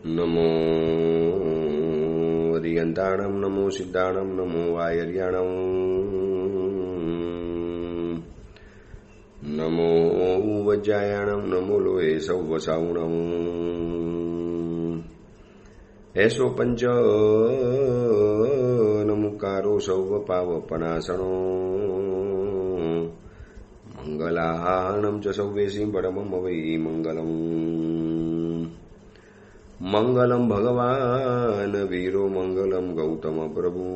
નમો અરિયંતાણમ નમો સિદ્ધાણમ નમો વાયર્યાણમ નમો વજ્જાયાણમ નમો લોહે સૌવસાવણમ એસો પંચ નમુકારો સૌવ પાવપનાસણો મંગલાહાણમ ચ સૌવેસી પરમમ વૈ મંગલમ મંગલમ ભગવાન વીરો મંગલમ ગૌતમ પ્રભુ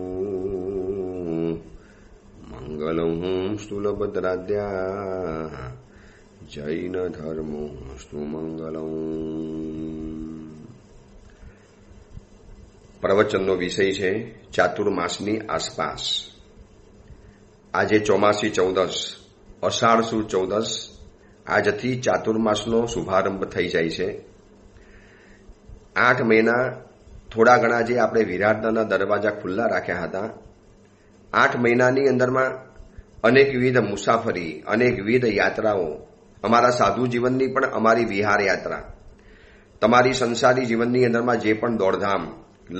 મંગલમ સ્થૂલભદ્રાદ્યા જૈન ધર્મો સ્તુ મંગલમ. પ્રવચનનો વિષય છે ચાતુર્માસની આસપાસ. આજે ચોમાસી ચૌદસ, અષાઢ સુદ ચૌદસ. આજથી ચાતુર્માસનો શુભારંભ થઈ જાય છે. 8 મહિના થોડા ઘણા જે આપણે વિરાટના દરવાજા ખુલ્લા રાખ્યા હતા, 8 મહિનાની અંદરમાં અનેકવિધ મુસાફરી, અનેકવિધ યાત્રાઓ, અમારા સાધુ જીવનની પણ અમારી વિહાર યાત્રા, તમારી સંસારી જીવનની અંદરમાં જે પણ દોડધામ,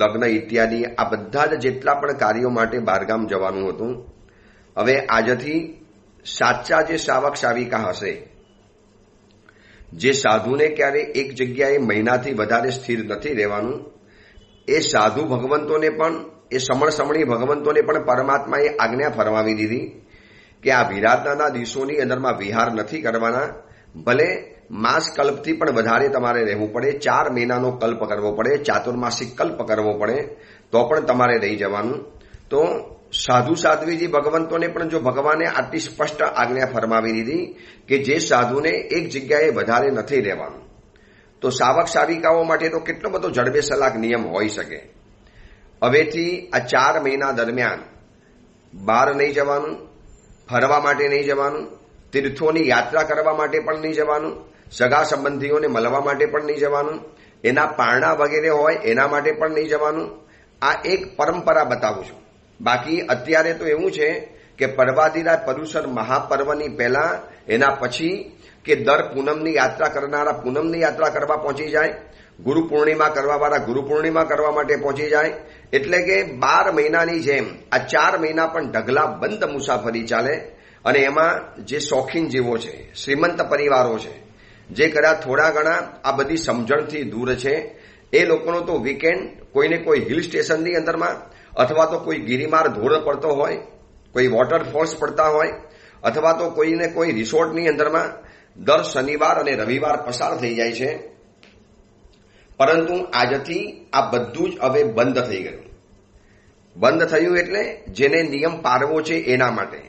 લગ્ન ઇત્યાદિ, આ બધા જ જેટલા પણ કાર્યો માટે બહારગામ જવાનું હતું, હવે આજથી સાચા જે શ્રાવક શ્રાવિકા હશે, જે સાધુને ક્યારે એક જગ્યાએ મહિનાથી વધારે સ્થિર નથી રહેવાનું, એ સાધુ ભગવંતોને પણ, એ સમણી ભગવંતોને પણ પરમાત્માએ આજ્ઞા ફરમાવી દીધી કે આ વિરાટના દિવસોની અંદરમાં વિહાર નથી કરવાના. ભલે માસ કલ્પથી પણ વધારે તમારે રહેવું પડે, 4 મહિનાનો કલ્પ કરવો પડે, ચાતુર્માસિક કલ્પ કરવો પડે, તો પણ તમારે રહી જવાનું. તો સાધુ સાધ્વીજી ભગવંતોને પણ જો ભગવાને આટલી સ્પષ્ટ આજ્ઞા ફરમાવી દીધી કે જે સાધુને એક જગ્યાએ વધારે નથી રહેવાનું, તો શ્રાવક શ્રાવિકાઓ માટે તો કેટલો બધો જડબે સલાક નિયમ હોઈ શકે. હવેથી આ 4 મહિના દરમિયાન બહાર નહીં જવાનું, ફરવા માટે નહીં જવાનું, તીર્થોની યાત્રા કરવા માટે પણ નહીં જવાનું, સગા સંબંધીઓને મળવા માટે પણ નહીં જવાનું, એના પારણા વગેરે હોય એના માટે પણ નહીં જવાનું. આ એક પરંપરા બતાવું છું. બાકી અત્યારે તો એવું છે કે પર્વાધિરાજ પર્યુષણ મહાપર્વની પહેલા, એના પછી કે દર પૂનમની યાત્રા કરનારા પૂનમની યાત્રા કરવા પહોંચી જાય, ગુરુ પૂર્ણિમા કરવાવાળા ગુરુ પૂર્ણિમા કરવા માટે પહોંચી જાય. એટલે કે 12 મહિનાની જેમ આ 4 મહિના પણ ઢગલા બંધ મુસાફરી ચાલે. અને એમાં જે શોખીન જીવો છે, શ્રીમંત પરિવારો છે, જે કદાચ થોડા ઘણા આ બધી સમજણથી દૂર છે, એ લોકોનો તો વીકેન્ડ કોઈને કોઈ હિલ સ્ટેશનની અંદરમાં, અથવા તો કોઈ ગિરિમાર ધોધ પડતો હોય, કોઈ વોટરફોલ્સ પડતા હોય, અથવા તો કોઈને કોઈ રિસોર્ટની અંદરમાં દર શનિવાર અને રવિવાર પસાર થઈ જાય છે. પરંતુ આજથી આ બધું જ હવે બંધ થઈ ગયું. બંધ થયું એટલે જેને નિયમ પાળવો છે એના માટે.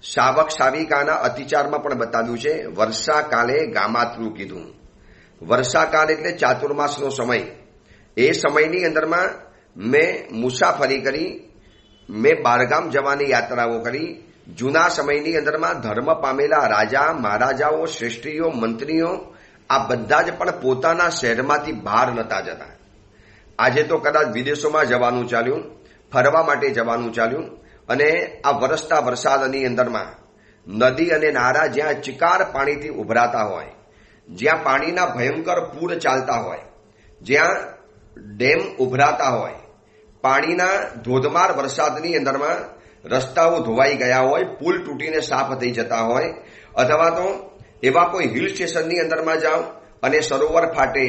શ્રાવક શ્રાવિકાના અતિચારમાં પણ બતાવ્યું છે, વર્ષાકાલે ગામાતરું કીધું. વર્ષાકાળ એટલે ચાતુર્માસનો સમય. એ સમયની અંદરમાં મેં મુસાફરી કરી, મેં બહારગામ જવાની યાત્રાઓ કરી. જૂના સમયની અંદરમાં ધર્મ પામેલા રાજા, મહારાજાઓ, શ્રેષ્ઠીઓ, મંત્રીઓ, આ બધા જ પણ પોતાના શહેરમાંથી બહાર નતા જતા. આજે તો કદાચ વિદેશોમાં જવાનું ચાલ્યું, ફરવા માટે જવાનું ચાલ્યું. અને આ વરસતા વરસાદની અંદરમાં નદી અને નાળા જ્યાં ચિકાર પાણીથી ઉભરાતા હોય, જ્યાં પાણીના ભયંકર પૂર ચાલતા હોય, જ્યાં ડેમ ઉભરાતા હોય, પાણીના ધોધમાર વરસાદની અંદરમાં રસ્તાઓ ધોવાઈ ગયા હોય, પુલ તૂટીને સાફ થઈ જતા હોય, અથવા તો એવા કોઈ હિલ સ્ટેશનની અંદરમાં જાઓ અને સરોવર ફાટે,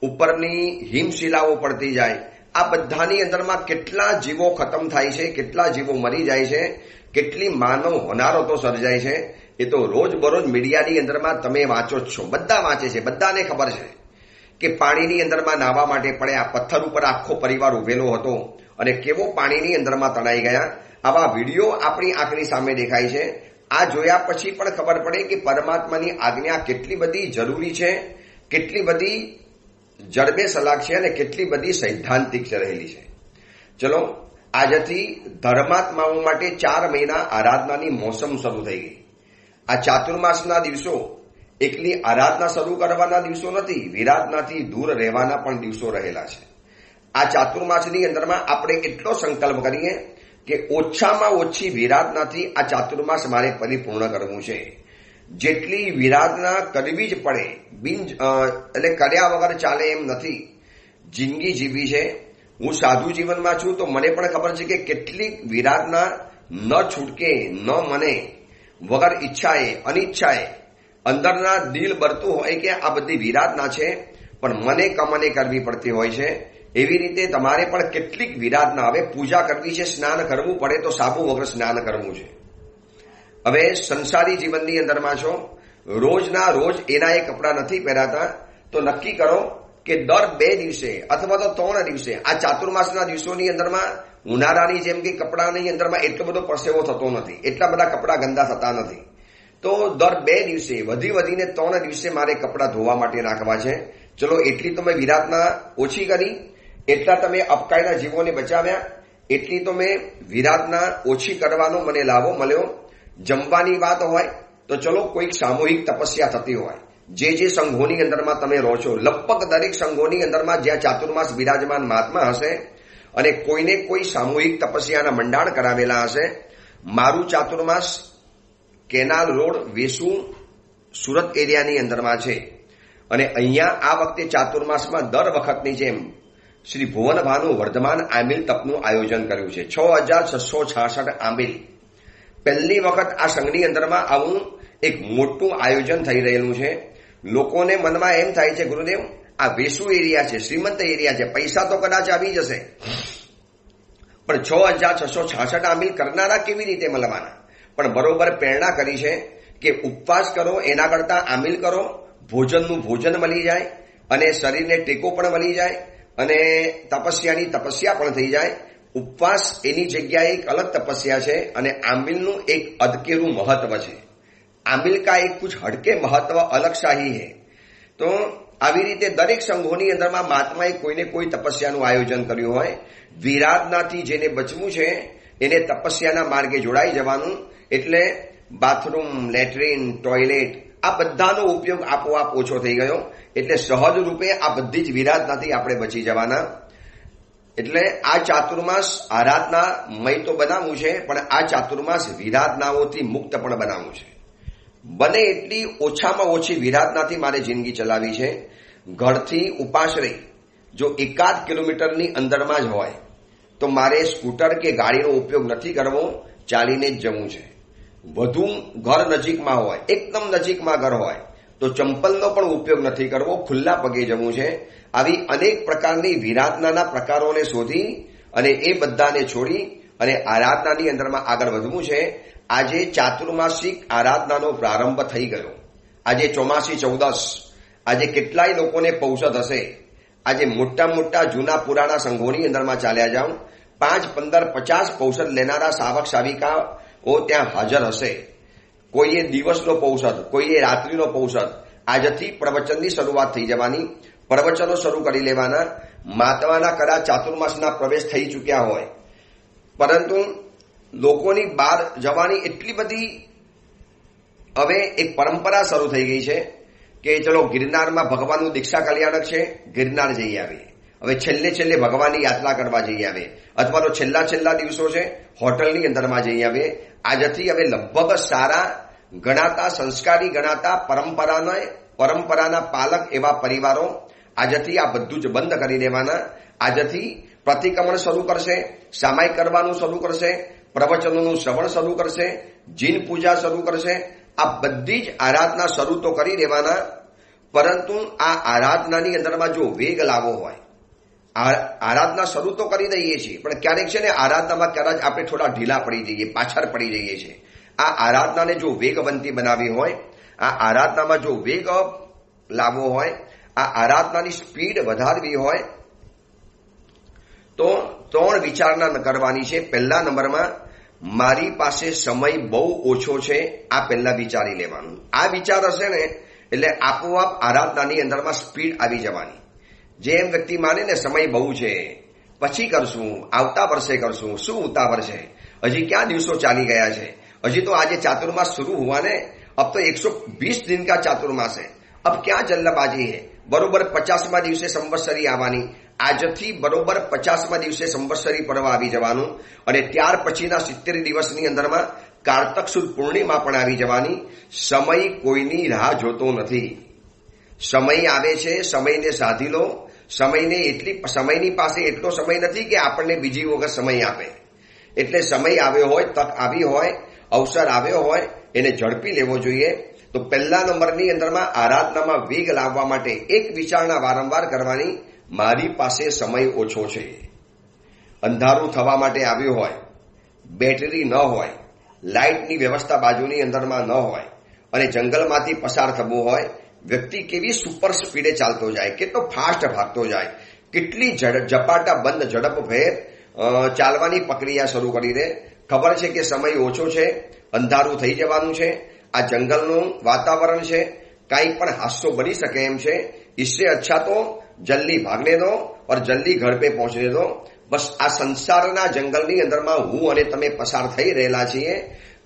ઉપરની હિમશિલાઓ પડતી જાય, આ બધાની અંદરમાં કેટલા જીવો ખતમ થાય છે, કેટલા જીવો મરી જાય છે, કેટલી માનવ હોનારતો સર્જાય છે, એ તો રોજબરોજ મીડિયાની અંદરમાં તમે વાંચો જ છો. બધા વાંચે છે, બધાને ખબર છે કે પાણીની અંદરમાં નાહવા માટે પડ્યા, પથ્થર ઉપર આખો પરિવાર ઉભેલો હતો અને કેવો પાણીની અંદરમાં તણાઈ ગયા. આવા વિડીયો આપણી આંખની સામે દેખાય છે. આ જોયા પછી પણ ખબર પડે કે પરમાત્માની આજ્ઞા કેટલી બધી જરૂરી છે, કેટલી બધી જડબે સલાક છે અને કેટલી બધી સૈદ્ધાંતિક રહેલી છે. ચલો, આજથી ધર્માત્માઓ માટે 4 મહિના આરાધનાની મોસમ શરૂ થઈ ગઈ. આ ચાતુર્માસના દિવસો એકલી આરાધના શરૂ કરવાના દિવસો નથી, વિરાધનાથી દૂર રહેવાના પણ દિવસો રહેલા છે. આ ચાતુર્માસની અંદરમાં આપણે એટલો સંકલ્પ કરીએ કે ઓછામાં ઓછી વિરાધનાથી આ ચાતુર્માસ મારે પરિપૂર્ણ કરવું છે. જેટલી વિરાધના કરવી જ પડે, એટલે કર્યા વગર ચાલે એમ નથી. જિંદગી જીવી છે, હું સાધુ જીવનમાં છું, તો મને પણ ખબર છે કે કેટલીક વિરાટના ન છૂટકે ન મને વગર ઈચ્છાએ અનિચ્છાએ અંદરના દિલ બરતું હોય કે આ બધી વિરાટના છે, પણ મને કમને કરવી પડતી હોય છે. એવી રીતે તમારે પણ કેટલીક વિરાટના, હવે પૂજા કરવી છે, સ્નાન કરવું પડે તો સાબુ વગર સ્નાન કરવું છે. હવે સંસારી જીવનની અંદરમાં છો, રોજના રોજ એના એ કપડાં નથી પહેરાતા, તો નક્કી કરો કે દર 2 દિવસે અથવા તો 3 દિવસે, આ ચાતુર્માસના દિવસોની અંદરમાં ઉનાળાની જેમ કે કપડાની અંદરમાં એટલો બધો પરસેવો થતો નથી, એટલા બધા કપડાં ગંદા થતા નથી, તો દર 2 દિવસે વધીને 3 દિવસે મારે કપડાં ધોવા માટે રાખવા છે. ચલો એટલી તો મેં વિરાટના ઓછી કરી, એટલા તમે અપકાયના જીવોને બચાવ્યા, એટલી તો મેં વિરાટના ઓછી કરવાનો મને લાભો મળ્યો. જમવાની વાત હોય તો ચલો કોઈક સામૂહિક તપસ્યા થતી હોય, જે સંઘોની અંદરમાં તમે રહો છો, લગભગ દરેક સંઘોની અંદરમાં જ્યાં ચાતુર્માસ બિરાજમાન મહાત્મા હશે અને કોઈને કોઈ સામૂહિક તપસ્યાના મંડાણ કરાવેલા હશે. મારું ચાતુર્માસ કેનાલ રોડ વેસુ સુરત એરિયાની અંદરમાં છે અને અહીંયા આ વખતે ચાતુર્માસમાં દર વખતની જેમ શ્રી ભુવન ભાનુ વર્ધમાન આંબિલ તપનું આયોજન કર્યું છે. 6666 આંબિલ પહેલી વખત આ સંઘની અંદરમાં આવું એક મોટું આયોજન થઈ રહેલું છે. લોકોને મનમાં એમ થાય છે, ગુરુદેવ આ વેસુ એરિયા છે, શ્રીમંત એરિયા છે, પૈસા તો કદાચ આવી જશે, પણ 6666 આંબિલ કરનારા કેવી રીતે મળવાના? પણ બરોબર પ્રેરણા કરી છે કે ઉપવાસ કરો એના કરતા આંબિલ કરો, ભોજનનું ભોજન મળી જાય અને શરીરને ટેકો પણ મળી જાય અને તપસ્યાની તપસ્યા પણ થઈ જાય. ઉપવાસ એની જગ્યાએ એક અલગ તપસ્યા છે અને આંબિલનું એક અદકેરું મહત્વ છે. આંબિલ કા એક કુછ હટકે મહત્વ અલગ શાહી હૈ. તો આવી રીતે દરેક સંઘોની અંદરમાં મહાત્માએ કોઈને કોઈ તપસ્યાનું આયોજન કર્યું હોય. વિરાધનાથી જેને બચવું છે એને તપસ્યાના માર્ગે જોડાઈ જવાનું. એટલે બાથરૂમ, લેટ્રિન, ટોયલેટ આ બધાનો ઉપયોગ આપોઆપ ઓછો થઈ ગયો. એટલે સહજ રૂપે આ બધી જ વિરાધનાથી આપણે બચી જવાના. એટલે આ ચાતુર્માસ આરાધનામય તો બનાવવું છે, પણ આ ચાતુર્માસ વિરાધનાઓથી મુક્ત પણ બનાવવું છે. બને એટલી ઓછામાં ઓછી વિરાધનાથી મારે જિંદગી ચલાવી છે. ઘરથી ઉપાશ્રય જો 1 કિલોમીટરની અંદરમાં જ હોય તો મારે સ્કૂટર કે ગાડીનો ઉપયોગ નથી કરવો, ચાલીને જ જવું છે. વધુ ઘર નજીકમાં હોય, એકદમ નજીકમાં ઘર હોય તો ચંપલનો પણ ઉપયોગ નથી કરવો, ખુલ્લા પગે જવું છે. આવી અનેક પ્રકારની વિરાધનાના પ્રકારોને શોધી અને એ બધાને છોડી અને આરાધનાની અંદરમાં આગળ વધવું છે. આજે ચાતુર્માસિક આરાધનાનો પ્રારંભ થઈ ગયો. આજે ચોમાસી 14, આજે કેટલાય લોકોને પૌષધ હશે. આજે મોટા જૂના પુરાણા સંઘોની અંદરમાં ચાલ્યા જાઓ, 5, 15, 50 પૌષધ લેનારા સાવક સાવિકાઓ ત્યાં હાજર હશે. કોઈએ દિવસનો પૌષધ, કોઈએ રાત્રિનો પૌષધ. આજથી પ્રવચનની શરૂઆત થઈ જવાની, પ્રવચનો શરૂ કરી લેવાના. મહાત્માના કદાચ ચાતુર્માસના પ્રવેશ થઈ ચૂક્યા હોય, પરંતુ લોકોની બહાર જવાની એટલી બધી હવે એક પરંપરા શરૂ થઈ ગઈ છે કે ચલો ગિરનારમાં ભગવાનનું દીક્ષા કલ્યાણક છે, ગિરનાર જઈ આવીએ. હવે છેલ્લે ભગવાનની યાત્રા કરવા જઈ આવે, અથવા તો છેલ્લા દિવસો છે હોટલની અંદરમાં જઈ આવે. આજથી હવે લગભગ સારા ગણાતા, સંસ્કારી ગણાતા, પરંપરાના પાલક એવા પરિવારો આજથી આ બધું જ બંધ કરી દેવાના. આજથી પ્રતિક્રમણ શરૂ કરશે, સામાયિક કરવાનું શરૂ કરશે, પ્રવચનોનું શ્રવણ શરૂ કરશે, જીન પૂજા શરૂ કરશે. આ બધી જ આરાધના શરૂ તો કરી દેવાના, પરંતુ આ આરાધનાની અંદરમાં જો વેગ લાવવો હોય, આરાધના શરૂ તો કરી દઈએ છીએ, પણ ક્યારેક છે ને આરાધનામાં ક્યારેક આપણે થોડા ઢીલા પડી જઈએ, પાછળ પડી જઈએ છીએ. આ આરાધનાને જો વેગવંતી બનાવવી હોય, આ આરાધનામાં જો વેગ લાવવો હોય, આ આરાધનાની સ્પીડ વધારવી હોય તો 3 વિચારણા કરવાની છે. પહેલા નંબરમાં મારી પાસે સમય બહુ ઓછો છે, આ પહેલા વિચારી લેવાનું. આ વિચાર હશે ને એટલે આપોઆપ આરાધનાની અંદરમાં સ્પીડ આવી જવાની. જેમ વ્યક્તિ માને ને સમય બહુ છે, પછી કરશું, આવતા વર્ષે કરશું, શું ઉતાવળ છે, હજી ક્યાં દિવસો ચાલી ગયા છે, હજી તો આજે ચાતુર્માસ शुरू हुआ ने, अब तो 120 दिन का चातुर्मास है, अब क्या जल्दबाजी है. बरोबर 50મા દિવસે સંવત્સરી આવવાની. આજથી બરોબર 50મા દિવસે સંવત્સરી પર્વ આવી જવાનું અને ત્યાર પછીના 70 દિવસની અંદરમાં કારતક સુદ પૂર્ણિમા પણ આવી જવાની. સમય કોઈની રાહ જોતો નથી. સમય આવે છે, સમયને સાધી લો. સમયની પાસે એટલો સમય નથી કે આપણને બીજી વખત સમય આપે. એટલે સમય આવ્યો હોય, તક આવી હોય, અવસર આવ્યો હોય, એને ઝડપી લેવો જોઈએ. તો પહેલા નંબરની અંદરમાં આરાધનામાં વેગ લાવવા માટે એક વિચારણા વારંવાર કરવાની, મારી પાસે સમય ઓછો છે. અંધારું થવા માટે આવ્યું હોય, બેટરી ન હોય, લાઇટની વ્યવસ્થા બાજુની અંદરમાં ન હોય અને જંગલમાંથી પસાર થવું હોય, વ્યક્તિ કેવી સુપર સ્પીડે ચાલતો જાય, કેટલો ફાસ્ટ ભાગતો જાય, કેટલી ઝપાટા બંધ ઝડપભેર ચાલવાની પ્રક્રિયા શરૂ કરી દે. ખબર છે કે સમય ઓછો છે, અંધારું થઈ જવાનું છે, આ જંગલનું વાતાવરણ છે, કાંઈ પણ હાસ્યો બની શકે એમ છે. इससे अच्छा तो जल्दी भागने दो और जल्दी घर पे पहुंचने दो. બસ આ સંસારના જંગલની અંદરમાં હું અને તમે પસાર થઈ રહેલા છીએ.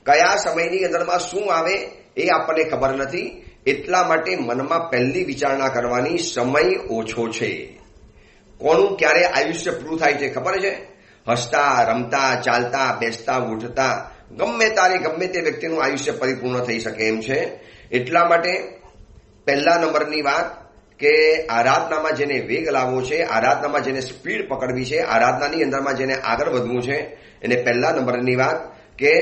કયા સમયની અંદરમાં શું આવે એ આપણને ખબર નથી. એટલા માટે મનમાં પહેલી વિચારણા કરવાની, સમય ઓછો છે. કોનું ક્યારે આયુષ્ય પૂરું થાય છે ખબર છે? હસતા, રમતા, ચાલતા, બેસતા, ઉઠતા, ગમે તે વ્યક્તિનું આયુષ્ય પરિપૂર્ણ થઈ શકે એમ છે. એટલા માટે પહેલા નંબરની વાત કે આરાધનામાં જેને વેગ લાવવો છે, આરાધનામાં જેને સ્પીડ પકડવી છે, આરાધનાની અંદરમાં જેને આગળ વધવું છે, એને પહેલા નંબરની વાત કે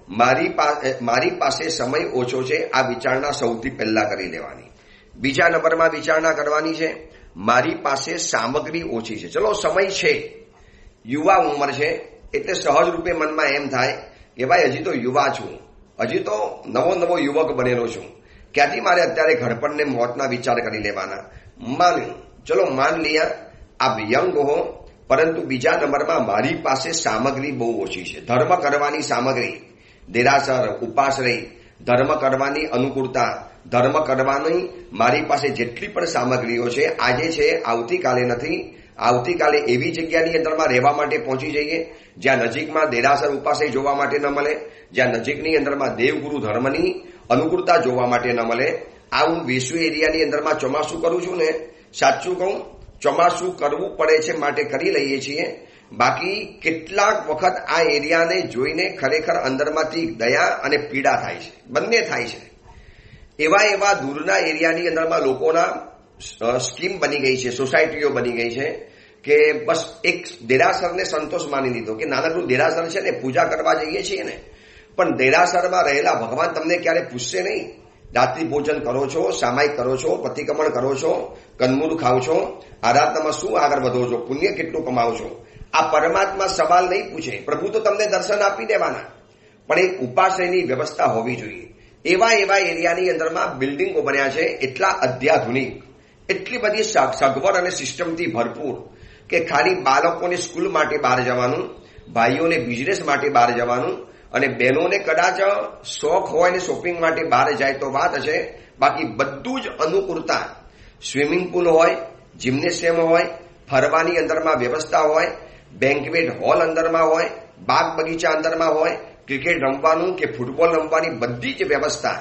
મારી પાસે સમય ઓછો છે. આ વિચારણા સૌથી પહેલા કરી લેવાની. બીજા નંબરમાં વિચારણા કરવાની છે, મારી પાસે સામગ્રી ઓછી છે. ચલો સમય છે, યુવા ઉંમર છે, એટલે સહજ રૂપે મનમાં એમ થાય કે ભાઈ હજી તો યુવા છું, હજી તો નવો યુવક બનેલો છું, ક્યાંથી મારે અત્યારે ઘડપણને મોતના વિચાર કરી લેવાના. માન લિયા આપ યંગ હો, પરંતુ બીજા નંબરમાં મારી પાસે સામગ્રી બહુ ઓછી છે. ધર્મ કરવાની સામગ્રી, દેરાસર, ઉપાશ્રય, ધર્મ કરવાની અનુકૂળતા, ધર્મ કરવાની મારી પાસે જેટલી પણ સામગ્રીઓ છે, આજે છે, આવતીકાલે નથી. આવતીકાલે એવી જગ્યાની અંદરમાં રહેવા માટે પહોંચી જઈએ જ્યાં નજીકમાં દેરાસર, ઉપાશ્રય જોવા માટે ન મળે, જ્યાં નજીકની અંદરમાં દેવગુરુ ધર્મની અનુકૂળતા જોવા માટે ન મળે. આ હું વિશ્વ એરિયાની અંદરમાં ચોમાસું કરું છું ને, સાચું કહું, ચોમાસું કરવું પડે છે માટે કરી લઈએ છીએ. બાકી કેટલાક વખત આ એરિયાને જોઈને ખરેખર અંદરમાંથી દયા અને પીડા થાય છે, બંને થાય છે. એવા દૂરના એરિયાની અંદરમાં લોકોના સ્કીમ બની ગઈ છે, સોસાયટીઓ બની ગઈ છે કે બસ એક દેરાસરને સંતોષ માની લીધો કે નાનકડું દેરાસર છે ને, પૂજા કરવા જઈએ છીએ ને, પણ દેરાસરમાં રહેલા ભગવાન તમને ક્યારે પૂછશે નહીં. રાત્રિ ભોજન કરો છો, સામાયિક કરો છો, પતિક્રમણ કરો છો, કંદમૂળ ખાવ છો, આરાધનામાં શું આગળ વધો છો, પુણ્ય કેટલું કમાવો છો, આ પરમાત્મા સવાલ નહીં પૂછે. પ્રભુ તો તમને દર્શન આપી દેવાના, પણ એક ઉપાશ્રયની વ્યવસ્થા હોવી જોઈએ. એવા એરિયાની અંદરમાં બિલ્ડિંગો બન્યા છે, એટલા અત્યાધુનિક, એટલી બધી સગવડ અને સિસ્ટમથી ભરપૂર કે ખાલી બાળકોને સ્કૂલ માટે બહાર જવાનું, ભાઈઓને બિઝનેસ માટે બહાર જવાનું અને બહેનોને કદાચ શોખ હોય ને શોપિંગ માટે બહાર જાય તો વાત હશે. બાકી બધું જ અનુકૂળતા, સ્વિમિંગ પુલ હોય, જિમ્નેશિયમ હોય, ફરવાની અંદરમાં વ્યવસ્થા હોય, બેન્ક્વેટ હોલ અંદરમાં હોય, બાગ બગીચા અંદરમાં હોય, ક્રિકેટ રમવાનું કે ફૂટબોલ રમવાની બધી જ વ્યવસ્થા,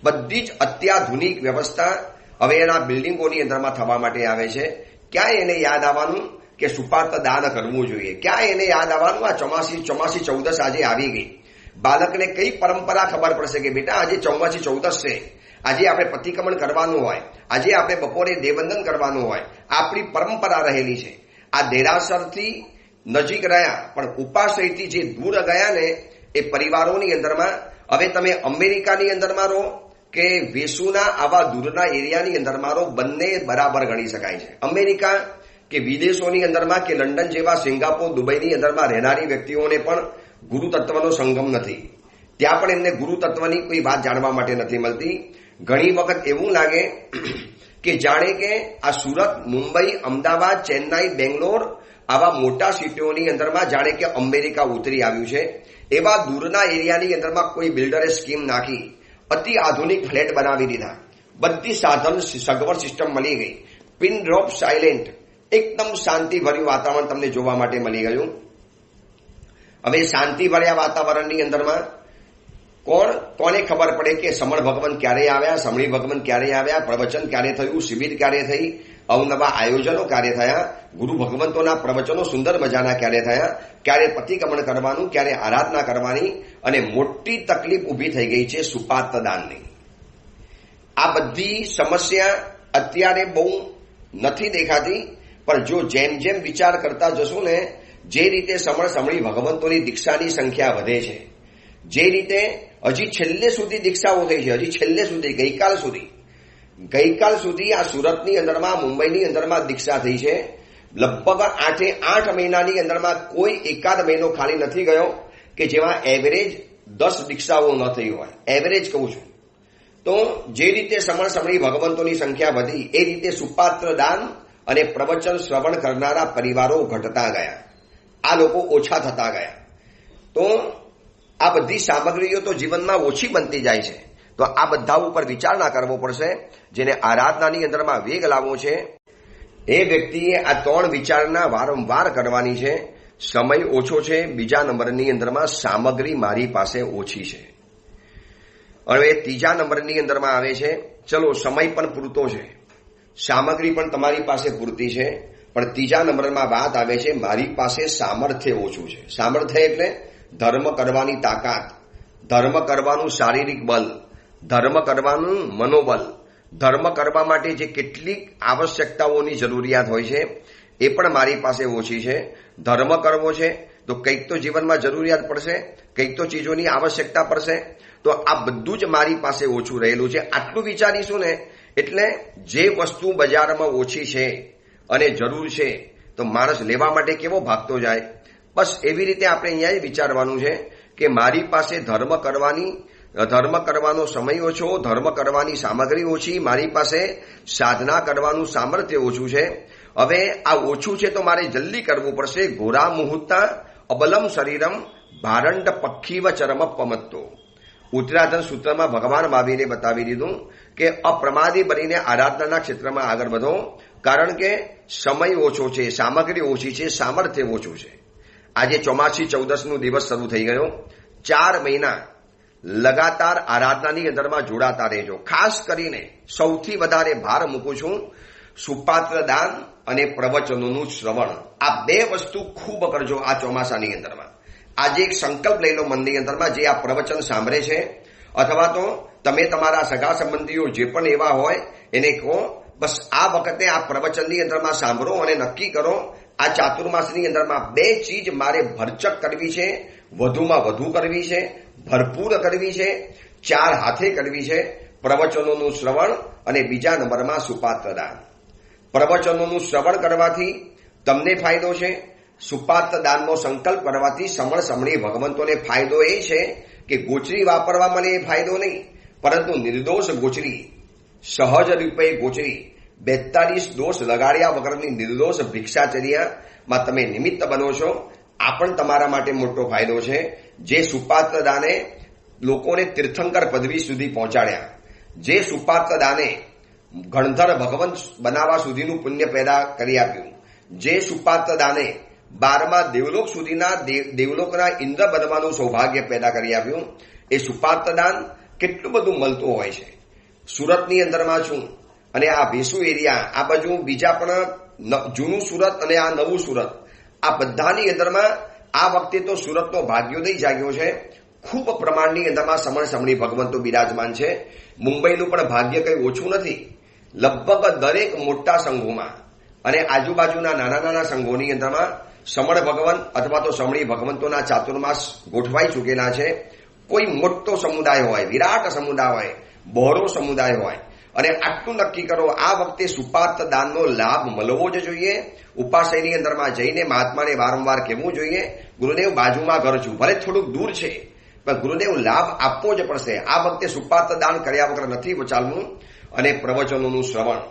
બધી જ અત્યાધુનિક વ્યવસ્થા હવે એના બિલ્ડિંગોની અંદરમાં થવા માટે આવે છે. ક્યાં એને યાદ આવવાનું કે સુપાર્ત દાન કરવું જોઈએ? ક્યાં એને યાદ આવવાનું આ ચોમાસી ચૌદસ આજે આવી ગઈ? બાળકને કઈ પરંપરા ખબર પડશે કે બેટા આજે ચોમાસી ચૌદસ છે, આજે આપણે પ્રતિક્રમણ કરવાનું હોય, આજે આપણે બપોરે દેવવંદન કરવાનું હોય, આપણી પરંપરા રહેલી છે. આ દેરાસરથી નજીક રહ્યા પણ ઉપાશ્રયથી જે દૂર ગયા ને એ પરિવારોની અંદરમાં, હવે તમે અમેરિકાની અંદરમાં રહો કે વેસુના આવા દૂરના એરિયાની અંદરમાં રહો, બંને બરાબર ગણી શકાય છે. અમેરિકા કે વિદેશોની અંદરમાં કે લંડન જેવા, સિંગાપોર, દુબઈની અંદરમાં રહેનારી વ્યક્તિઓને પણ ગુરુ તત્વનો સંગમ નથી. ત્યાં પણ એમને ગુરુ તત્વની કોઈ વાત જાણવા માટે નથી મળતી. ઘણી વખત એવું લાગે કે જાણે કે આ સુરત, મુંબઈ, અમદાવાદ, ચેન્નાઈ, બેંગ્લોર આવા મોટા સિટીઓની અંદરમાં જાણે કે અમેરિકા ઉતરી આવ્યું છે. એવા દૂરના એરિયાની અંદરમાં કોઈ બિલ્ડરે સ્કીમ નાખી, અતિ આધુનિક ફ્લેટ બનાવી દીધા, બધી સાધન સગવડ સિસ્ટમ મળી ગઈ, પિન ડ્રોપ સાયલેન્ટ, એકદમ શાંતિભર્યું વાતાવરણ તમને જોવા માટે મળી ગયું. હવે શાંતિભર્યા વાતાવરણની અંદરમાં કોને ખબર પડે કે સમળ ભગવાન ક્યારે આવ્યા, સમળી ભગવાન ક્યારે આવ્યા, પ્રવચન ક્યારે થયું, શિબિર ક્યારે થઈ, અવનવા આયોજનો ક્યારે થયા, ગુરુ ભગવંતોના પ્રવચનો સુંદર મજાના ક્યારે થયા, ક્યારે પ્રતિક્રમણ કરવાનું, ક્યારે આરાધના કરવાની. અને મોટી તકલીફ ઊભી થઈ ગઈ છે સુપાર્ત દાનની. આ બધી સમસ્યા અત્યારે બહુ નથી દેખાતી, પણ જો જેમ જેમ વિચાર કરતા જશું ને, જે રીતે સમણ સમણી ભગવંતોની દીક્ષાની સંખ્યા વધે છે, જે રીતે હજી છેલ્લે સુધી દીક્ષાઓ થઈ છે, હજી છેલ્લે સુધી ગઈકાલ સુધી આ સુરતની અંદરમાં, મુંબઈની અંદરમાં દીક્ષા થઈ છે. લગભગ 8 મહિનાની અંદરમાં કોઈ એકાદ મહિનો ખાલી નથી ગયો કે જેમાં એવરેજ 10 દીક્ષાઓ ન થઈ હોય. એવરેજ કહું છું. તો જે રીતે સમણ સમણી ભગવંતોની સંખ્યા વધી, એ રીતે સુપાત્ર દાન અને પ્રવચન શ્રવણ કરનારા પરિવારો ઘટતા ગયા, આ લોકો ઓછા થતા ગયા. તો આ બધી સામગ્રીઓ તો જીવનમાં ઓછી બનતી જાય છે. તો આ બધા ઉપર વિચારણા કરવો પડશે. જેને આરાધનાની અંદરમાં વેગ લાવવો છે, એ વ્યક્તિએ આ 3 વિચારણા વારંવાર કરવાની છે. સમય ઓછો છે. બીજા નંબરની અંદરમાં સામગ્રી મારી પાસે ઓછી છે. હવે ત્રીજા નંબરની અંદરમાં આવે છે, ચલો સમય પણ પૂરતો છે, સામગ્રી પણ તમારી પાસે પૂરતી છે, પણ ત્રીજા નંબરમાં વાત આવે છે, મારી પાસે સામર્થ્ય ઓછું છે. સામર્થ્ય એટલે ધર્મ કરવાની તાકાત, ધર્મ કરવાનું શારીરિક બલ, ધર્મ કરવાનું મનોબલ, ધર્મ કરવા માટે જે કેટલીક આવશ્યકતાઓની જરૂરિયાત હોય છે, એ પણ મારી પાસે ઓછી છે. ધર્મ કરવો છે તો કંઈક તો જીવનમાં જરૂરિયાત પડશે, કંઈક તો ચીજોની આવશ્યકતા પડશે. તો આ બધું જ મારી પાસે ઓછું રહેલું છે. આટલું વિચારીશું ને, એટલે જે વસ્તુ બજારમાં ઓછી છે અને જરૂર છે, તો માણસ લેવા માટે કેવો ભાગતો જાય. બસ એવી રીતે આપણે અહીંયા વિચારવાનું છે કે મારી પાસે ધર્મ કરવાનો સમય ઓછો, ધર્મ કરવાની સામગ્રી ઓછી, મારી પાસે સાધના કરવાનું સામર્થ્ય ઓછું છે. હવે આ ઓછું છે તો મારે જલ્દી કરવું પડશે. ઘોરા મુહૂર્તા અબલમ શરીરમ ભારંડ પક્ષીવ ચરમ પમત્તો. ઉત્તરાધન સૂત્રમાં ભગવાન મહાવીરે બતાવી દીધું કે અપ્રમાદી બનીને આરાધનાના ક્ષેત્રમાં આગળ વધો, કારણ કે સમય ઓછો છે, સામગ્રી ઓછી છે, સામર્થ્ય ઓછું છે. આજે ચોમાસી 14નો દિવસ શરૂ થઈ ગયો. 4 મહિના લગાતાર આરાધનાની અંદરમાં જોડાતા રહેજો. ખાસ કરીને સૌથી વધારે ભાર મૂકું છું સુપાત્ર દાન અને પ્રવચનોનું શ્રવણ. આ 2 વસ્તુ ખૂબ કરજો આ ચોમાસાની અંદરમાં. આજે એક સંકલ્પ લઈ લો મનની અંદરમાં, જે આ પ્રવચન સાંભળે છે, અથવા તો તમે તમારા સગા સંબંધીઓ જે પણ એવા હોય એને કહો, બસ આ વખતે આ પ્રવચનની અંદરમાં સાંભળો અને નક્કી કરો, આ ચાતુર્માસની અંદરમાં 2 ચીજ મારે ભરચક કરવી છે, વધુમાં વધુ કરવી છે, ભરપૂર કરવી છે, 4 હાથે કરવી છે. પ્રવચનોનું શ્રવણ અને બીજા નંબરમાં સુપાત્ર દાન. પ્રવચનોનું શ્રવણ કરવાથી તમને ફાયદો છે. સુપાત્ર દાનનો સંકલ્પ કરવાથી સમણ સમણી ભગવંતોને ફાયદો એ છે કે ગોચરી વાપરવા મને એ ફાયદો નહીં, પરંતુ નિર્દોષ ગોચરી, સહજ રૂપે ગોચરી, 42 દોષ લગાડ્યા વગરની નિર્દોષ ભિક્ષાચર્યામાં તમે નિમિત્ત બનો છો. આ પણ તમારા માટે મોટો ફાયદો છે. જે સુપાત્ર દાને લોકોને તીર્થંકર પદવી સુધી પહોંચાડ્યા, જે સુપાત્ર દાને ગણધર ભગવંત બનાવવા સુધીનું પુણ્ય પેદા કરી આપ્યું, જે સુપાત્ર દાને 12મા દેવલોક સુધીના દેવલોકના ઇન્દ્ર બનવાનું સૌભાગ્ય પેદા કરી આપ્યું, એ સુપાત્ર દાન કેટલું બધું મળતું હોય છે. સુરતની અંદરમાં છું અને આ વેસુ એરિયા, આ બાજુ બીજા પણ જૂનું સુરત અને આ નવું સુરત, આ બધાની અંદરમાં આ વખતે તો સુરતનો ભાગ્યોદય જાગ્યો છે. ખૂબ પ્રમાણની અંદરમાં સમણ સમણી ભગવંતો બિરાજમાન છે. મુંબઈનું પણ ભાગ્ય કંઈ ઓછું નથી. લગભગ દરેક મોટા સંઘોમાં અને આજુબાજુના નાના નાના સંઘોની અંદરમાં સમણ ભગવંત અથવા તો સમણી ભગવંતોના ચાતુર્માસ ગોઠવાઈ ચૂકેલા છે. કોઈ મોટો સમુદાય હોય, વિરાટ સમુદાય હોય, બહોળો સમુદાય હોય, અને આટલું નક્કી કરો, આ વખતે સુપાત્ર દાનનો લાભ મળવો જ જોઈએ. ઉપાશ્રયની અંદરમાં જઈને મહાત્માને વારંવાર કહેવું જોઈએ, ગુરુદેવ બાજુમાં ઘર છું, ભલે થોડુંક દૂર છે, પણ ગુરુદેવ લાભ આપવો જ પડશે. આ વખતે સુપાત્ર દાન કર્યા વગર નથી ચાલવું. અને પ્રવચનોનું શ્રવણ,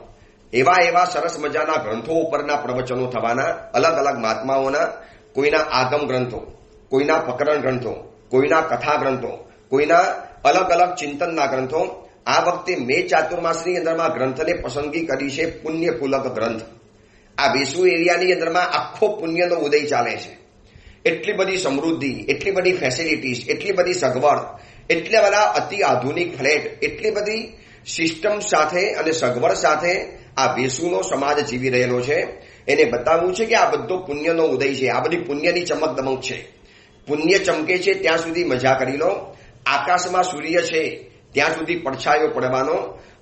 એવા સરસ મજાના ગ્રંથો ઉપરના પ્રવચનો થવાના, અલગ અલગ મહાત્માઓના, કોઈના આગમ ગ્રંથો, કોઈના પ્રકરણ ગ્રંથો, કોઈના કથા ગ્રંથો, કોઈના અલગ અલગ ચિંતનના ગ્રંથો. આ વખતે મેં ચાતુર્માસની અંદરમાં ગ્રંથને પસંદગી કરી છે પુણ્ય પુલક ગ્રંથ. આ વેસુ એરિયાની અંદરમાં આખો પુણ્યનો ઉદય ચાલે છે. એટલી બધી સમૃદ્ધિ, એટલી બધી ફેસિલિટીઝ, એટલી બધી સગવડ, એટલા બધા અતિ આધુનિક ફ્લેટ, એટલી બધી સિસ્ટમ સાથે અને સગવડ સાથે આ વેસુનો સમાજ જીવી રહેલો છે. એને બતાવવું છે કે આ બધો પુણ્યનો ઉદય છે, આ બધી પુણ્યની ચમક દમક છે. પુણ્ય ચમકે છે ત્યાં સુધી મજા કરી લો. આકાશમાં સૂર્ય છે ત્યાં સુધી પડછાયો પડવાનો.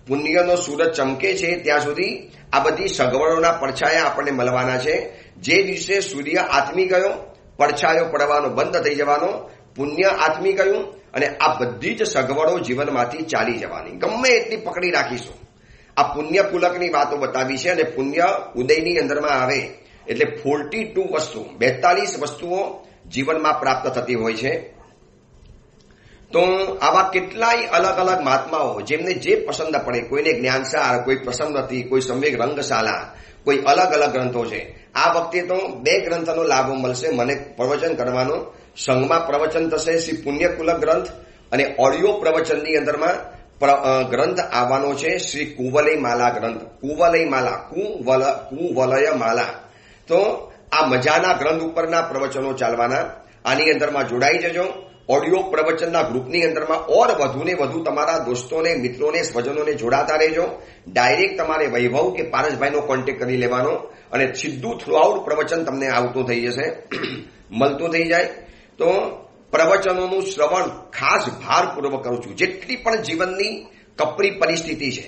પુણ્યનો સૂરજ ચમકે છે ત્યાં સુધી આ બધી સગવડોના પડછાયા આપણને મળવાના છે. જે દિવસે સૂર્ય આથમી ગયો, પડછાયો પડવાનો બંધ થઈ જવાનો, પુણ્ય આથમી ગયું અને આ બધી જ સગવડો જીવનમાંથી ચાલી જવાની. ગમે એટલી પકડી રાખીશું. આ પુણ્ય પુલકની વાતો બતાવી છે અને પુણ્ય ઉદયની અંદરમાં આવે એટલે 42 વસ્તુ 42 વસ્તુઓ જીવનમાં પ્રાપ્ત થતી હોય છે. તો આવા કેટલાય અલગ અલગ મહાત્માઓ જેમને જે પસંદ પડે, કોઈને જ્ઞાનસાર, કોઈ પ્રસન્નતિ, કોઈ સંવેગ રંગશાલા, કોઈ અલગ અલગ ગ્રંથો છે. આ વખતે તો 2 ગ્રંથનો લાભ મળશે મને પ્રવચન કરવાનો. સંઘમાં પ્રવચન થશે શ્રી પુણ્યકુલક ગ્રંથ અને ઓડિયો પ્રવચનની અંદરમાં ગ્રંથ આવવાનો છે શ્રી કુવલય માલા ગ્રંથ. કુવલય માલા, કુવલય માલા. તો આ મજાના ગ્રંથ ઉપરના પ્રવચનો ચાલવાના. આની અંદરમાં જોડાઈ જજો. ઓડિયો પ્રવચનના ગ્રુપની અંદરમાં ઓર વધુને વધુ તમારા દોસ્તોને, મિત્રોને, સ્વજનોને જોડાતા રહેજો. ડાયરેક્ટ તમારે વૈભવ કે પારસભાઈનો કોન્ટેક્ટ કરી લેવાનો અને સીધું થ્રુઆઉટ પ્રવચન તમને આવતું થઈ જશે, મળતું થઈ જાય. તો પ્રવચનોનું શ્રવણ ખાસ ભારપૂર્વક કરું છું. જેટલી પણ જીવનની કપરી પરિસ્થિતિ છે,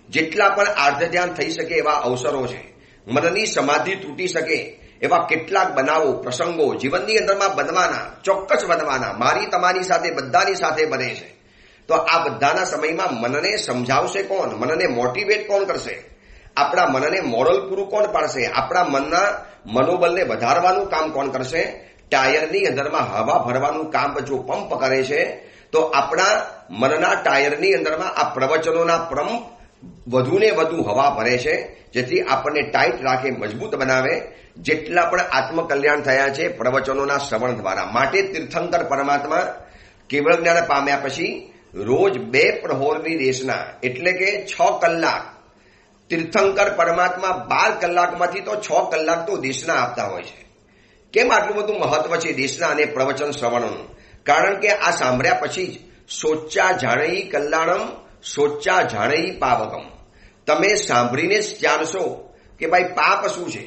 જેટલા પણ આર્ધ ધ્યાન થઈ શકે એવા અવસરો છે, મનની સમાધિ તૂટી શકે એવા કેટલાક બનાવો, પ્રસંગો જીવનની અંદરમાં બનવાના, ચોક્કસ બનવાના. મારી તમારી સાથે, બધાની સાથે બને છે. તો આ બધાના સમયમાં મનને સમજાવશે કોણ? મનને મોટિવેટ કોણ કરશે? આપણા મનને મોરલ પૂરું કોણ પાડશે? આપણા મનના મનોબળને વધારવાનું કામ કોણ કરશે? ટાયરની અંદરમાં હવા ભરવાનું કામ જો પંપ કરે છે તો આપણા મનના ટાયરની અંદરમાં આ પ્રવચનોના પંપ વધુને વધુ હવા ભરે છે, જેથી આપણને ટાઈટ રાખે, મજબૂત બનાવે. જેટલા પણ આત્મકલ્યાણ થયા છે પ્રવચનોના શ્રવણ દ્વારા. માટે તીર્થંકર પરમાત્મા કેવળ જ્ઞાન પામ્યા પછી રોજ 2 પ્રહોરની દેશના એટલે કે 6 કલાક તીર્થંકર પરમાત્મા 12 કલાકમાંથી તો 6 કલાક તો દેશના આપતા હોય છે. કેમ આટલું બધું મહત્વ છે દેશના અને પ્રવચન શ્રવણનું? કારણ કે આ સાંભળ્યા પછી જ સોચ્ચા જાણઈ કલ્યાણમ, સોચ્ચા જાણઈ પાવકમ. તમે સાંભળીને જ જાણશો કે ભાઈ પાપ શું છે.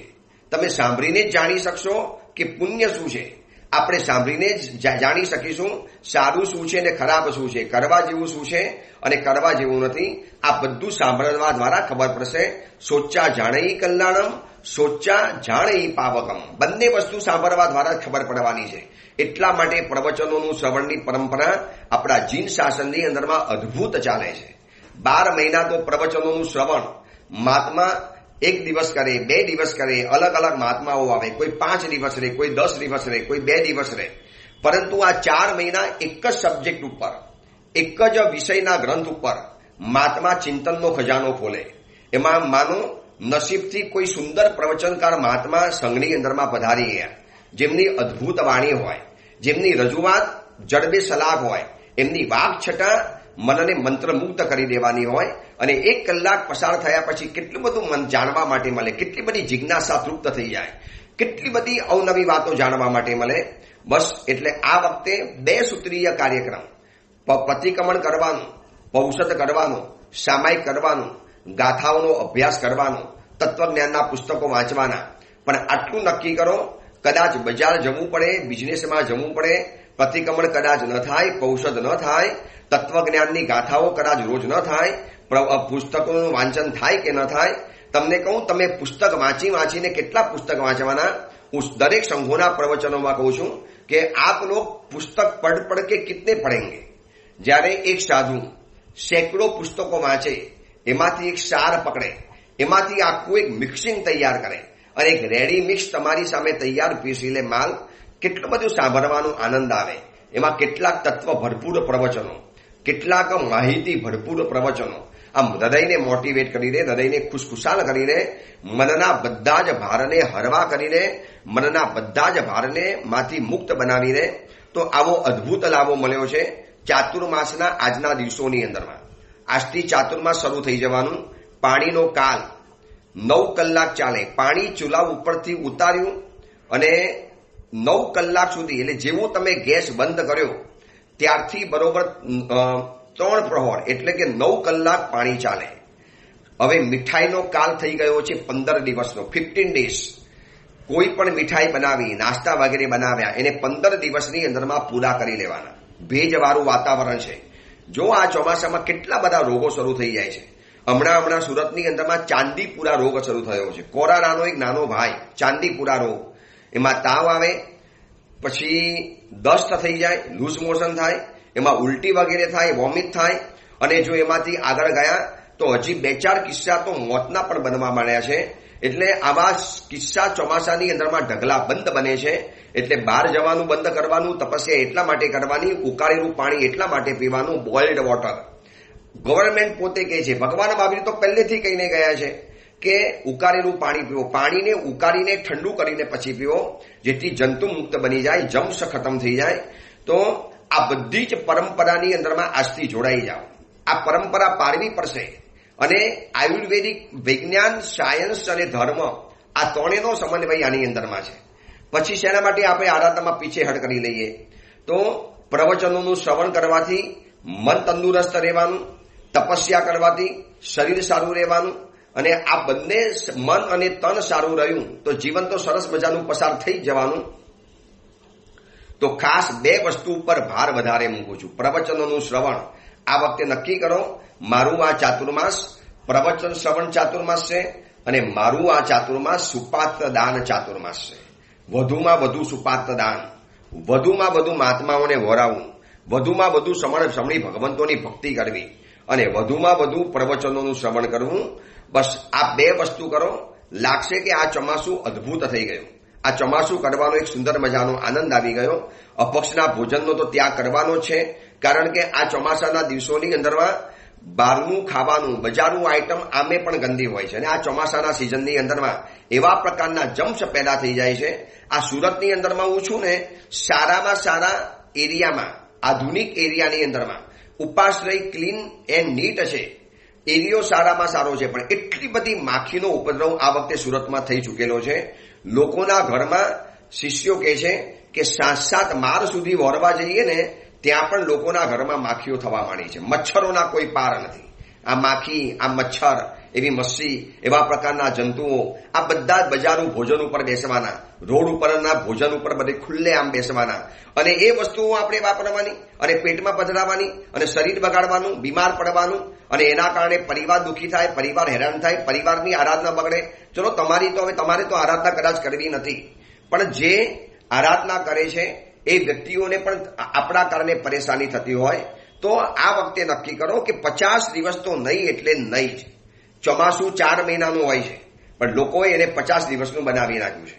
તમે સાંભળીને જ જાણી શકશો કે પુણ્ય શું છે. આપણે સાંભળીને જ જાણી શકીશું સારું શું છે અને ખરાબ શું છે, કરવા જેવું શું છે અને કરવા જેવું નથી. આ બધું સાંભળવા દ્વારા ખબર પડશે. સોચ્ચા જાણઈ કલ્યાણમ, સોચ્ચા જાણઈ પાવકમ. બંને વસ્તુ સાંભળવા દ્વારા ખબર પડવાની છે. એટલા માટે પ્રવચનોનું શ્રવણની પરંપરા આપણા જીન શાસનની અંદરમાં અદ્ભુત ચાલે છે. 12 મહિના તો પ્રવચનોનું શ્રવણ મહાત્મા 1 દિવસ કરે, 2 દિવસ કરે, અલગ અલગ મહાત્માઓ આવે. કોઈ 5 દિવસ રહે, કોઈ 10 દિવસ રહે, કોઈ 2 દિવસ રહે. પરંતુ આ 4 મહિના એક જ સબ્જેક્ટ ઉપર, એક જ વિષયના ગ્રંથ ઉપર મહાત્મા ચિંતનનો ખજાનો ખોલે. એમાં માનો નસીબથી કોઈ સુંદર પ્રવચનકાર મહાત્મા સંઘની અંદરમાં પધારી ગયા, જેમની અદ્ભુત વાણી હોય, જેમની રજૂઆત જડબે સલાહ હોય, એમની વાક છટા મનને મંત્રમુગ્ધ કરી દેવાની હોય અને 1 કલાક પસાર થયા પછી કેટલું બધું મન જાણવા માટે મળે, કેટલી બધી જિજ્ઞાસા તૃપ્ત થઈ જાય, કેટલી બધી અવનવી વાતો જાણવા માટે મળે. બસ એટલે આ વખતે 2 સૂત્રીય કાર્યક્રમ, પ્રતિક્રમણ કરવાનું, પૌષધ કરવાનું, સામાયિક કરવાનું, ગાથાઓનો અભ્યાસ કરવાનો, તત્વજ્ઞાનના પુસ્તકો વાંચવાના. પણ આટલું નક્કી કરો, કદાચ બજાર જવું પડે, બિઝનેસમાં જવું પડે, પ્રતિક્રમણ કદાચ ન થાય, પૌષધ ન થાય, તત્વજ્ઞાનની ગાથાઓ કદાચ રોજ ન થાય, પુસ્તકોનું વાંચન થાય કે ન થાય. તમને કહું, તમે પુસ્તક વાંચીને કેટલા પુસ્તક વાંચવાના? હું દરેક સંઘોના પ્રવચનોમાં કહું છું કે આપ લોગ પુસ્તક પढ़ કે કિતને પढ़ेंगे. જ્યારે એક સાધુ સેંકડો પુસ્તકો વાંચે, એમાંથી એક સાર પકડે, એમાંથી આખું એક મિક્સિંગ તૈયાર કરે અને એક રેડી મિક્સ તમારી સામે તૈયાર પીસી લે માલ, કેટલું બધું સાંભળવાનો આનંદ આવે. એમાં કેટલાક તત્વ ભરપૂર પ્રવચનો, કેટલાક માહિતી ભરપૂર પ્રવચનો આમ હૃદયને મોટિવેટ કરીને, હૃદયને ખુશખુશાલ કરીને, મનના બધા જ ભારને હરવા કરીને, મનના બધા જ ભારને માંથી મુક્ત બનાવીને તો આવો અદ્ભુત લાભો મળ્યો છે ચાતુર્માસના આજના દિવસોની અંદરમાં. આજથી ચાતુર્માસ શરૂ થઈ જવાનું. પાણીનો કાલ 9 કલાક ચાલે. પાણી ચૂલા ઉપરથી ઉતાર્યું અને 9 કલાક સુધી, એટલે જેવું તમે ગેસ બંધ કર્યો ત્યારથી બરોબર 3 પ્રહોર એટલે કે 9 કલાક પાણી ચાલે. હવે મીઠાઈનો કાલ થઈ ગયો છે 15 દિવસનો, 15 ડેઝ. કોઈ પણ મીઠાઈ બનાવી, નાસ્તા વગેરે બનાવ્યા, એને 15 દિવસની અંદરમાં પૂરા કરી લેવાના. ભેજવાળું વાતાવરણ છે. જો આ ચોમાસામાં કેટલા બધા રોગો શરૂ થઈ જાય છે. હમણાં સુરતની અંદરમાં ચાંદીપુરા રોગ શરૂ થયો છે. કોરોનાનો એક નાનો ભાઈ, ચાંદીપુરા રોગ. એમાં તાવ આવે, પછી દસ્ત થઈ જાય, લૂઝ મોશન થાય, એમાં ઉલટી વગેરે થાય, વોમિટ થાય, અને જો એમાંથી આગળ ગયા તો હજી 2-4 કિસ્સા તો મોતના પણ બનવા માંડ્યા છે. એટલે આવા કિસ્સા ચોમાસાની અંદરમાં ઢગલા બંધ બને છે. એટલે બહાર જવાનું બંધ કરવાનું, તપસ્યા એટલા માટે કરવાની, ઉકાળેલું પાણી એટલા માટે પીવાનું, બોઇલ્ડ વોટર. ગવર્નમેન્ટ પોતે કહે છે, ભગવાન મહાવીર તો પહેલેથી કહીને ગયા છે કે ઉકાળેલું પાણી પીવો, પાણીને ઉકાળીને ઠંડુ કરીને પછી પીવો, જેથી જંતુ મુક્ત બની જાય, જમ્સ ખતમ થઈ જાય. તો આ બધી જ પરંપરાની અંદરમાં આજથી જોડાઈ જાઓ. આ પરંપરા પાળવી પડશે. અને આયુર્વેદિક વિજ્ઞાન, સાયન્સ અને ધર્મ, આ ત્રણેયનો સમન્વય આની અંદરમાં છે. પછી શેના માટે આપણે આરાધનામાં પીછેહટ કરી લઈએ? તો પ્રવચનોનું શ્રવણ કરવાથી મન તંદુરસ્ત રહેવાનું, તપસ્યા કરવાથી શરીર સારું રહેવાનું, અને આ બંને મન અને તન સારું રહ્યું તો જીવન તો સરસ મજાનું પસાર થઈ જવાનું. તો ખાસ 2 વસ્તુ ઉપર ભાર વધારે મૂકું છું. પ્રવચનોનું શ્રવણ આ વખતે નક્કી કરો, મારું આ ચાતુર્માસ પ્રવચન શ્રવણ ચાતુર્માસ છે, અને મારું આ ચાતુર્માસ સુપાત્ર દાન ચાતુર્માસ છે. વધુમાં વધુ સુપાત્ર દાન, વધુમાં વધુ મહાત્માઓને વરાવવું, વધુમાં વધુ સમણી ભગવંતોની ભક્તિ કરવી, અને વધુમાં વધુ પ્રવચનોનું શ્રવણ કરવું. બસ આ 2 વસ્તુ કરો, લાગશે કે આ ચોમાસું અદ્ભુત થઈ ગયું. આ ચોમાસું કરવાનો એક સુંદર મજાનો આનંદ આવી ગયો. અપક્ષના ભોજનનો તો ત્યાગ કરવાનો છે, કારણ કે આ ચોમાસાના દિવસોની અંદરમાં બહારનું ખાવાનું, બજારનું આઈટમ આમે પણ ગંદી હોય છે. અને આ ચોમાસાના સિઝનની અંદરમાં એવા પ્રકારના જમ્સ પેદા થઈ જાય છે. આ સુરતની અંદરમાં હું છું ને, સારામાં સારા એરિયામાં, આધુનિક એરિયાની અંદરમાં ઉપાશ્રય ક્લીન એન્ડ નીટ છે. એરિયો સારામાં સારો છે, પણ એટલી બધી માખીનો ઉપદ્રવ આ વખતે સુરતમાં થઈ ચૂકેલો છે. લોકોના ઘરમાં શિષ્યો કહે છે કે 7-7 માળ સુધી વરવા જઈએ ને ત્યાં પણ લોકોના ઘરમાં માખીઓ થવા માંડી છે. મચ્છરોના કોઈ પાર નથી. આ માખી, આ મચ્છર, એવી મસ્સી, એવા પ્રકારના જંતુઓ, આ બધા જ બજારનું ભોજન ઉપર બેસવાના, રોડ ઉપરના ભોજન ઉપર બધે ખુલ્લે આમ બેસવાના, અને એ વસ્તુઓ આપણે વાપરવાની, અને પેટમાં પધરાવાની, અને શરીર બગાડવાનું, બીમાર પડવાનું, અને એના કારણે પરિવાર દુઃખી થાય, પરિવાર હેરાન થાય, પરિવારની આરાધના બગડે. ચલો, તમારે તો આરાધના કદાચ કરવી નથી, પણ જે આરાધના કરે છે એ વ્યક્તિઓને પણ આપણા કારણે પરેશાની થતી હોય, તો આ વખતે નક્કી કરો કે 50 દિવસ તો નહીં એટલે નહીં જ. ચોમાસું 4 મહિનાનું હોય છે, પણ લોકોએ એને 50 દિવસનું બનાવી નાખ્યું છે.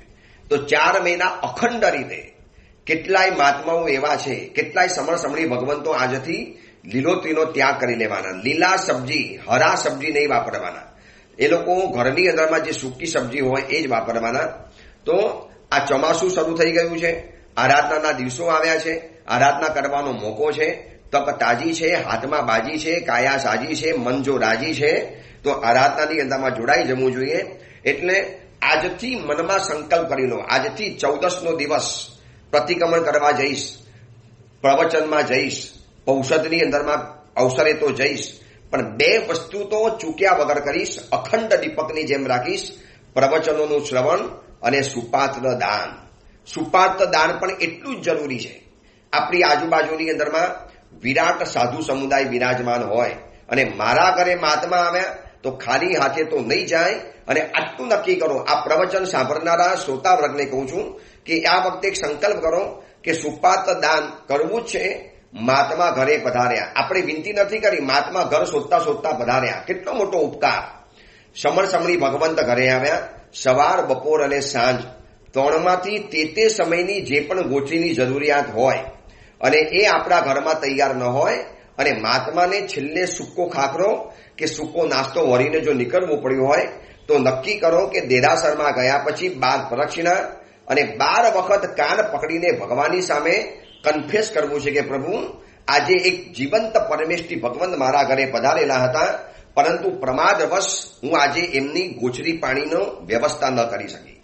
તો 4 મહિના અખંડ રીતે કેટલાય મહાત્માઓ એવા છે, કેટલાય સમણી ભગવંતો આજથી લીલોતરીનો ત્યાગ કરી લેવાના. લીલા સબ્જી, હરા સબ્જી નહીં વાપરવાના. એ લોકો ઘરની અંદરમાં જે સૂકી સબ્જી હોય એ જ વાપરવાના. તો આ ચોમાસું શરૂ થઈ ગયું છે, આરાધનાના દિવસો આવ્યા છે, આરાધના કરવાનો મોકો છે, તપ તાજી છે, હાથમાં બાજી છે, કાયા સાજી છે, મન જો રાજી છે. તો આરાધનાની અંદરમાં જોડાઈ જવું જોઈએ. એટલે આજથી મનમાં સંકલ્પ કરી લો, આજથી 14નો દિવસ પ્રતિક્રમણ કરવા જઈશ, પ્રવચનમાં જઈશ, ઔષધની અંદરમાં અવસરે તો જઈશ, પણ 2 વસ્તુ તો ચૂક્યા વગર કરીશ. અખંડ દીપકની જેમ રાખીશ, પ્રવચનોનું શ્રવણ અને સુપાત્ર દાન. સુપાત્ર દાન પણ એટલું જ જરૂરી છે. આપણી આજુબાજુની અંદરમાં વિરાટ સાધુ સમુદાય બિરાજમાન હોય, અને મારા ઘરે મહાત્મા આવ્યા તો ખાલી હાથે તો નહીં જાય. અને આટલું નક્કી કરો, આ પ્રવચન સાંભળનારા શ્રોતા વર્ગને કહું છું કે આ વખતે એક સંકલ્પ કરો કે સુપાત્ર દાન કરવું જ છે. મહાત્મા ઘરે પધાર્યા, આપણે વિનંતી નથી કરી, મહાત્મા ઘર શોધતા પધાર્યા. કેટલો મોટો ઉપકાર. સમણી ભગવંત ઘરે આવ્યા, સવાર, બપોર અને સાંજ 3માંથી તે સમયની જે પણ ગોચરીની જરૂરિયાત હોય, અને એ આપણા ઘરમાં તૈયાર ન હોય, અને મહાત્માને છેલ્લે સૂકો ખાખરો કે સૂકો નાસ્તો વળીને જો નીકળવું પડ્યું હોય, તો નક્કી કરો કે દેરાસરમાં ગયા પછી 12 પ્રદક્ષિણા અને 12 વખત કાન પકડીને ભગવાનની સામે કન્ફેસ કરવું છે કે પ્રભુ, આજે એક જીવંત પરમેષ્ઠી ભગવંત મારા ઘરે પધારેલા હતા, પરંતુ પ્રમાદવશ હું આજે એમની ગોચરી પાણીનો વ્યવસ્થા ન કરી શકી.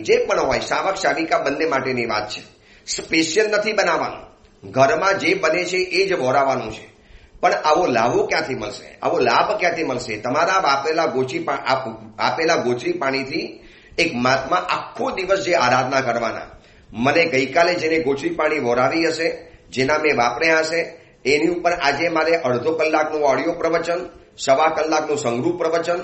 જે પણ હોય, શાવક શાવિકા બંને માટેની વાત છે. સ્પેશિયલ નથી બનાવવાનું, ઘરમાં જે બને છે એ જ વોરાવાનું છે. પણ આવો લાભ ક્યાંથી મળશે? તમારા આપેલા ગોચરી પાણીથી એક મહાત્મા આખો દિવસ જે આરાધના કરવાના. મને ગઈકાલે જેને ગોચરી પાણી વોરાવી હશે, જેના મેં વાપર્યા હશે, એની ઉપર આજે મારે અડધો કલાકનું ઓડિયો પ્રવચન, 1.25 કલાકનું સંગૃહ પ્રવચન,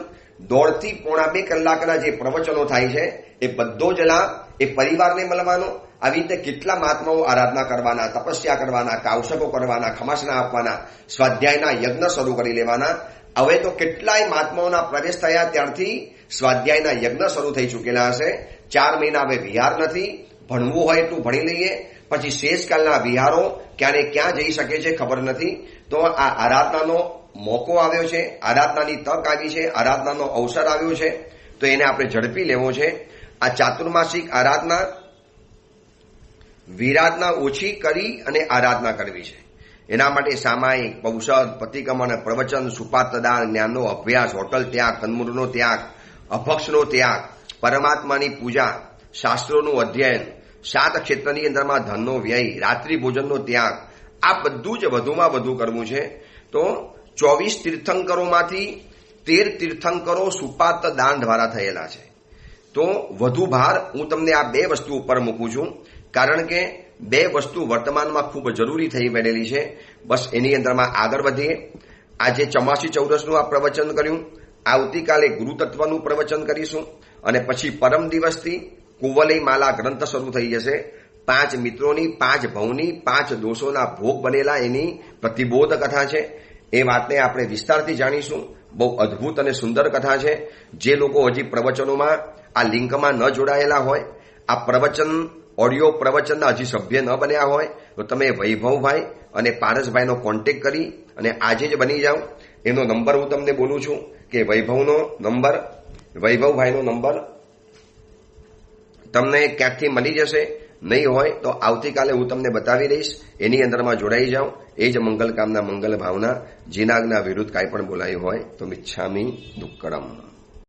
1.5 થી 1.5 કલાકના જે પ્રવચનો થાય છે એ બધો જ લાભ એ પરિવારને મળવાનો. આવી રીતે કેટલા મહાત્માઓ આરાધના કરવાના, તપસ્યા કરવાના, કાવશકો કરવાના, ખમાસના આપવાના, સ્વાધ્યાયના યજ્ઞ શરૂ કરી લેવાના. હવે તો કેટલાય મહાત્માઓના પ્રવેશ થયા ત્યારથી સ્વાધ્યાયના યજ્ઞ શરૂ થઈ ચૂકેલા હશે. 4 મહિના હવે વિહાર નથી, ભણવું હોય એટલું ભણી લઈએ, પછી શેષકાલના વિહારો ક્યારે ક્યાં જઈ શકે છે ખબર નથી. તો આ આરાધનાનો મોકો આવ્યો છે, આરાધનાની તક આવી છે, આરાધનાનો અવસર આવ્યો છે, તો એને આપણે ઝડપી લેવો છે. આ ચાતુર્માસિક આરાધના વિરાધના ઓછી કરી અને આરાધના કરવી છે. એના માટે સામાયિક, પૌષધ, પ્રતિક્રમણ, પ્રવચન, સુપાત્રદાન, જ્ઞાનનો અભ્યાસ, હોટલ ત્યાગ, કંદમૂળનો ત્યાગ, અભક્ષનો ત્યાગ, પરમાત્માની પૂજા, શાસ્ત્રોનું અધ્યયન, 7 ક્ષેત્રની અંદરમાં ધનનો વ્યય, રાત્રિ ભોજનનો ત્યાગ, આ બધું જ વધુમાં વધુ કરવું છે. તો 24 તીર્થંકરોમાંથી 13 તીર્થંકરો સુપાત્ર દાન દ્વારા થયેલા છે. તો વધુ ભાર હું તમને આ 2 વસ્તુ ઉપર મૂકું છું, કારણ કે 2 વસ્તુ વર્તમાનમાં ખૂબ જરૂરી થઈ પડેલી છે. બસ એની અંદરમાં આગળ વધીએ. આજે 84 ચૌરસનું આ પ્રવચન કર્યું, આવતીકાલે ગુરુતત્વનું પ્રવચન કરીશું, અને પછી પરમ દિવસથી કુવલય માલા ગ્રંથ શરૂ થઈ જશે. 5 મિત્રોની, 5 ભવની, 5 દોષોના ભોગ બનેલા એની પ્રતિબોધ કથા છે. એ વાતને આપણે વિસ્તારથી જાણીશું. બહુ અદ્ભુત અને સુંદર કથા છે. જે લોકો હજી પ્રવચનોમાં આ લિંકમાં ન જોડાયેલા હોય, આ પ્રવચન ઓડિયો પ્રવચનના હજી સભ્ય ન બન્યા હોય, તો તમે વૈભવભાઈ અને પારસભાઈનો કોન્ટેક્ટ કરી અને આજે જ બની જાઓ. એનો નંબર હું તમને બોલું છું કે વૈભવભાઈનો નંબર તમને ક્યાંકથી મળી જશે. નહીં હોય તો આવતીકાલે હું તમને બતાવી દઈશ. એની અંદરમાં જોડાઈ જાઓ. એ જ મંગલ કામના, મંગલ ભાવના. જીનાગના વિરુદ્ધ કાંઈ પણ બોલાયું હોય તો મિચ્છામી દુક્કડમ.